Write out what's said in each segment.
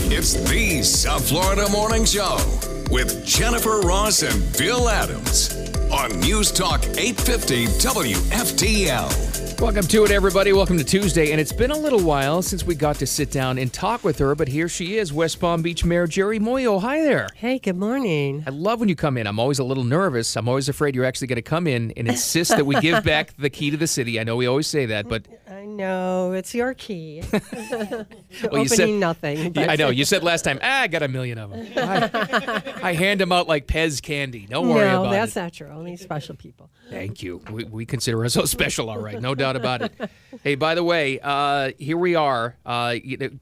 It's the South Florida Morning Show with Jennifer Ross and Bill Adams on News Talk 850 WFTL. Welcome to it, everybody. Welcome to Tuesday. And it's been a little while since we got to sit down and talk with her, but here she is, West Palm Beach Mayor Jeri Muoio. Hi there. Hey, good morning. I love when you come in. I'm always a little nervous. I'm always afraid you're actually going to come in and insist that we give back the key to the city. I know we always say that, but... I know, it's your key. Well, Opening nothing. Yeah, I know. You said last time, I got a million of them. I hand them out like Pez candy. Don't worry about it. No, that's not true. Only special people. Thank you. We consider ourselves special, all right. No doubt about it. Hey, by the way, here we are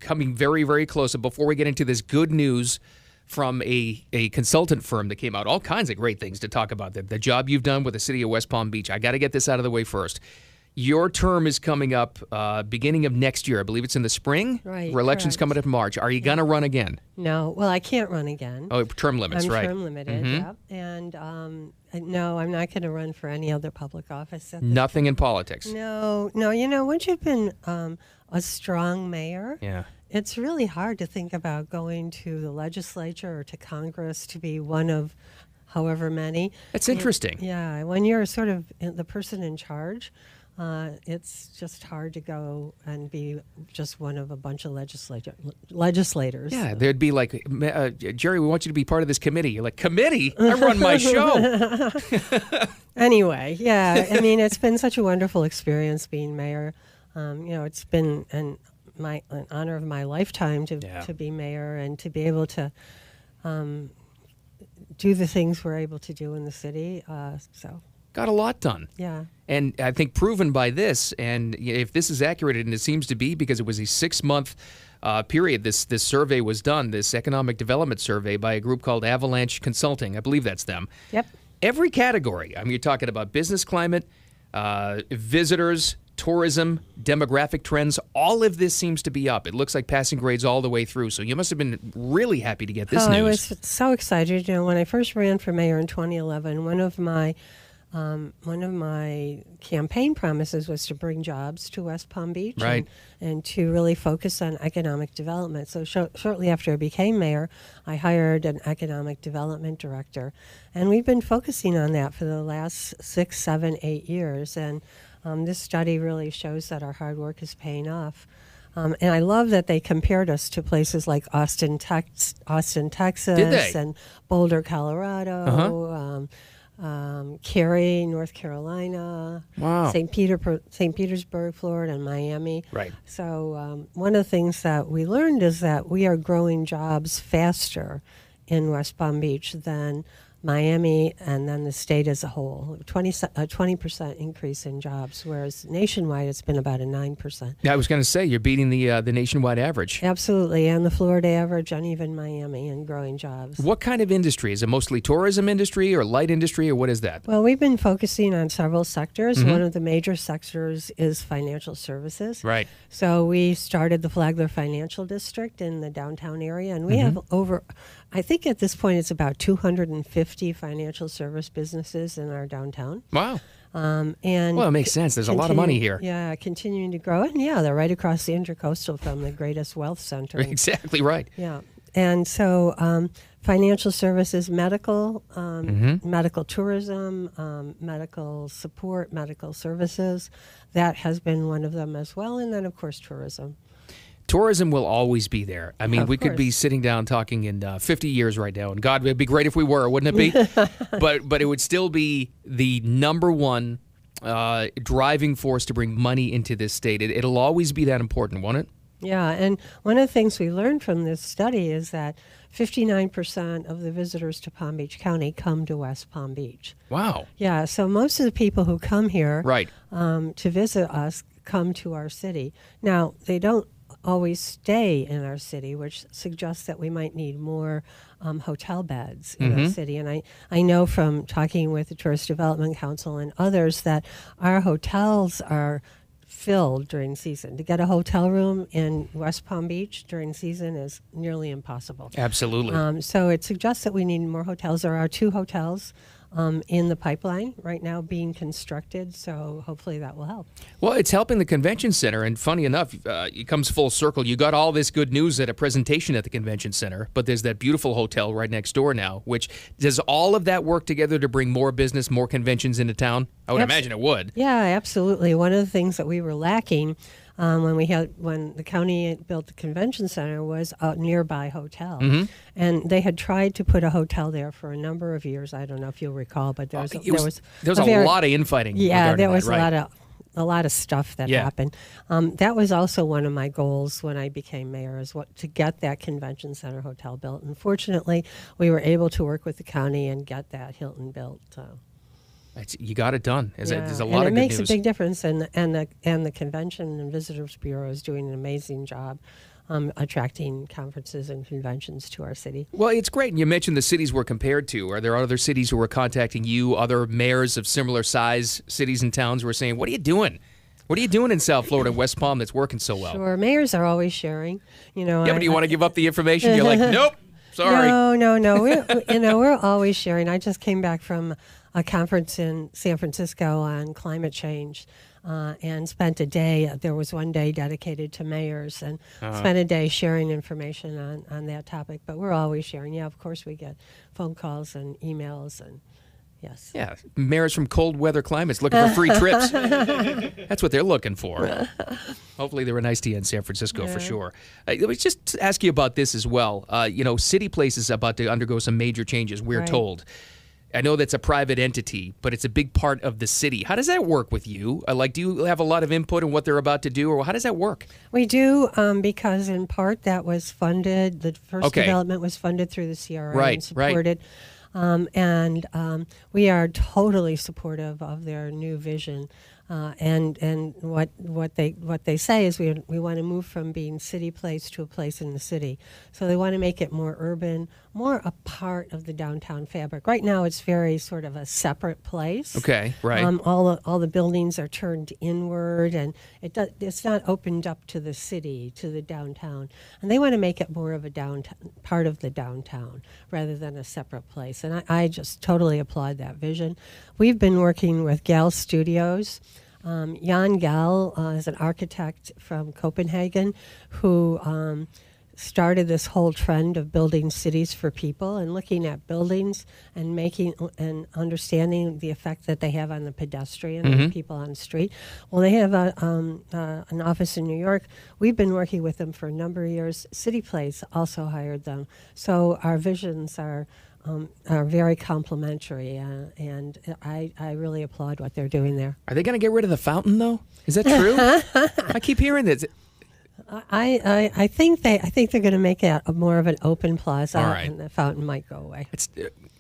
coming very, very close. And before we get into this good news from a consultant firm that came out, all kinds of great things to talk about, the job you've done with the city of West Palm Beach. I got to get this out of the way first. Your term is coming up beginning of next year. I believe it's in the spring. Right. Your election's coming up in March. Are you going to run again? No. Well, I can't run again. Oh, term limits, I'm right. term limited, yeah. And no, I'm not going to run for any other public office. Nothing in politics? No. You know, once you've been a strong mayor, it's really hard to think about going to the legislature or to Congress to be one of however many. That's interesting. Yeah. When you're sort of the person in charge, it's just hard to go and be just one of a bunch of legislators. Yeah, there'd be like, Jeri, we want you to be part of this committee. You're like, committee? I run my show. Anyway, yeah, I mean, it's been such a wonderful experience being mayor. It's been an honor of my lifetime to be mayor and to be able to do the things we're able to do in the city. Got a lot done. Yeah. And I think proven by this, and if this is accurate, and it seems to be because it was a 6-month period, this survey was done, this economic development survey by a group called Avalanche Consulting. I believe that's them. Yep. Every category. I mean, you're talking about business climate, visitors, tourism, demographic trends. All of this seems to be up. It looks like passing grades all the way through. So you must have been really happy to get this news. I was so excited. You know, when I first ran for mayor in 2011, one of my campaign promises was to bring jobs to West Palm Beach, right, and to really focus on economic development. So shortly after I became mayor, I hired an economic development director, and we've been focusing on that for the last 6, 7, 8 years. And this study really shows that our hard work is paying off. And I love that they compared us to places like Austin, Texas, Did they? And Boulder, Colorado. Cary, North Carolina, wow, St. Petersburg, Florida, and Miami. Right. So one of the things that we learned is that we are growing jobs faster in West Palm Beach than Miami and then the state as a whole. 20% increase in jobs, whereas nationwide it's been about a 9%. Yeah, I was going to say, you're beating the nationwide average. Absolutely, and the Florida average, and even Miami, in growing jobs. What kind of industry? Is it mostly tourism industry or light industry, or what is that? Well, we've been focusing on several sectors. One of the major sectors is financial services. Right. So we started the Flagler Financial District in the downtown area, and we have I think at this point it's about 250 financial service businesses in our downtown. Wow. And well, it makes sense. There's a lot of money here. Yeah, continuing to grow. And yeah, they're right across the Intercoastal from the greatest wealth center. Exactly right. Yeah. And so financial services, medical, medical tourism, medical support, medical services, that has been one of them as well. And then, of course, tourism. Tourism will always be there. I mean, we could be sitting down talking in 50 years right now, and God, it'd be great if we were, wouldn't it be? but it would still be the number one driving force to bring money into this state. It'll always be that important, won't it? Yeah, and one of the things we learned from this study is that 59% of the visitors to Palm Beach County come to West Palm Beach. Wow. Yeah, so most of the people who come here to visit us come to our city. Now, they don't always stay in our city, which suggests that we might need more hotel beds in our city. And I know from talking with the Tourist Development Council and others that our hotels are filled during season. To get a hotel room in West Palm Beach during season is nearly impossible. Absolutely. So it suggests that we need more hotels. There are 2 hotels in the pipeline right now being constructed, so hopefully that will help. Well, it's helping the convention center, and funny enough, it comes full circle. You got all this good news at a presentation at the convention center, but there's that beautiful hotel right next door now, which does all of that work together to bring more business, more conventions into town? I would imagine it would. Yeah, absolutely. One of the things that we were lacking when the county built the convention center was a nearby hotel, and they had tried to put a hotel there for a number of years. I don't know if you'll recall, but there was a lot of infighting. Yeah, there was right? a lot of stuff that happened. That was also one of my goals when I became mayor, is to get that convention center hotel built. And fortunately, we were able to work with the county and get that Hilton built. You got it done. There's a lot of good news. It makes a big difference, and the Convention and Visitors Bureau is doing an amazing job attracting conferences and conventions to our city. Well, it's great. And you mentioned the cities we're compared to. Are there other cities who are contacting you, other mayors of similar size cities and towns who are saying, what are you doing? What are you doing in South Florida, West Palm, that's working so well? Sure. Mayors are always sharing. But do you want to give up the information? You're like, nope, sorry. No. We're always sharing. I just came back from a conference in San Francisco on climate change and spent a day. There was one day dedicated to mayors, and spent a day sharing information on that topic. But we're always sharing. Yeah, of course we get phone calls and emails and. Yes. Yeah, mayors from cold weather climates looking for free trips. That's what they're looking for. Hopefully they're nice to you in San Francisco for sure. Let me just ask you about this as well. City Place is about to undergo some major changes, we're told. I know that's a private entity, but it's a big part of the city. How does that work with you? Do you have a lot of input in what they're about to do, or how does that work? We do, because in part that was funded. The first development was funded through the CRA and supported. We are totally supportive of their new vision. And what they say is we want to move from being city place to a place in the city. So they want to make it more urban, more a part of the downtown fabric. Right now it's very sort of a separate place. Okay, right. All the buildings are turned inward, and it's not opened up to the city, to the downtown. And they want to make it more of a downtown part of the downtown rather than a separate place. And I just totally applaud that vision. We've been working with Gal Studios. Jan Gal is an architect from Copenhagen who started this whole trend of building cities for people and looking at buildings and making and understanding the effect that they have on the pedestrian and the people on the street. Well, they have an office in New York. We've been working with them for a number of years. City Place also hired them. So our visions are very complementary, and I really applaud what they're doing there. Are they going to get rid of the fountain, though? Is that true? I keep hearing this. I think they're going to make it more of an open plaza, and the fountain might go away.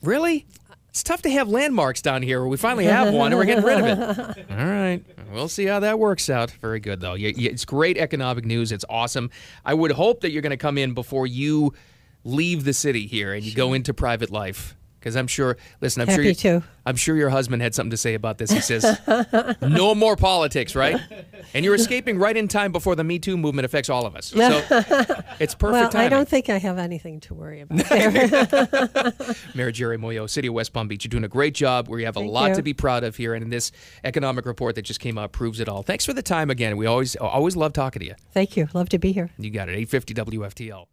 Really? It's tough to have landmarks down here. We finally have one, and we're getting rid of it. All right. We'll see how that works out. Very good, though. It's great economic news. It's awesome. I would hope that you're going to come in before you leave the city here and you go into private life. Because I'm sure, listen, I'm sure your husband had something to say about this. He says, no more politics, right? And you're escaping right in time before the Me Too movement affects all of us. So it's perfect timing. I don't think I have anything to worry about there. Mayor Jeri Muoio, City of West Palm Beach, you're doing a great job. We have a lot to be proud of here. And this economic report that just came out proves it all. Thanks for the time again. We always love talking to you. Thank you. Love to be here. You got it. 850 WFTL.